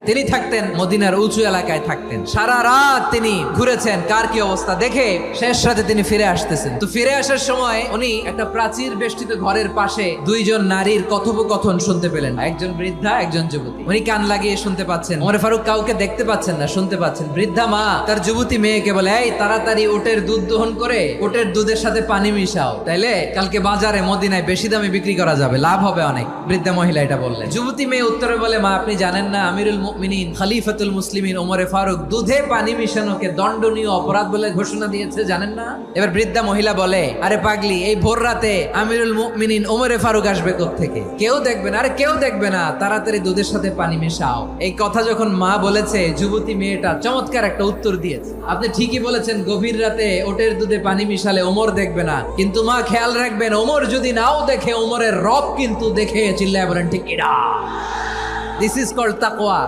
তিনি থাকতেন মদিনার উঁচু এলাকায় থাকতেন, সারা রাত তিনি ঘুরেছেন কার কি অবস্থা দেখে শেষ রাতে তিনি ফিরে আসতেছেন। তো ফিরে আসার সময় উনি একটা প্রাচীর বেষ্টিত ঘরের পাশে দুইজন নারীর কথোপকথন শুনতে পেলেন, একজন বৃদ্ধা একজন যুবতী। উনি কান লাগিয়ে শুনতে পাচ্ছেন, ওমর ফারুক কাউকে দেখতে পাচ্ছেন না, শুনতে পাচ্ছেন। বৃদ্ধা মা তার যুবতী মেয়েকে বলে, এই তাড়াতাড়ি উটের দুধ দহন করে উটের দুধের সাথে পানি মিশাও, তাইলে কালকে বাজারে মদিনায় বেশি দামে বিক্রি করা যাবে, লাভ হবে অনেক। বৃদ্ধা মহিলা এটা বললেন। যুবতী মেয়ে উত্তরে বলে, মা আপনি জানেন না আমিরুল মুমিনিন খলিফাতুল মুসলিমিন ওমরে ফারুক দুধে পানি মিশানোকে দণ্ডনীয় অপরাধ বলে ঘোষণা দিয়েছে, জানেন না? এবার বৃদ্ধা মহিলা বলে, আরে পাগলি, এই ভোর রাতে আমিরুল মুমিনিন ওমরে ফারুক আসবে কোত্থেকে? কেউ দেখবে না। আরে কেউ দেখবে না, তাড়াতাড়ি দুধের সাথে পানি মেশাও। এই কথা যখন মা বলেছে, যুবতী মেয়েটা চমৎকার একটা উত্তর দিয়েছে, আপনি ঠিকই বলেছেন, গভীর রাতে ওটের দুধে পানি মিশালে ওমর দেখবে না, কিন্তু মা খেয়াল রাখবেন, ওমর যদি নাও দেখে, ওমরের রব কিন্তু দেখে। চিল্লায় বলেন ঠিক কিনা? দিস ইজ কল্ড তাকওয়া।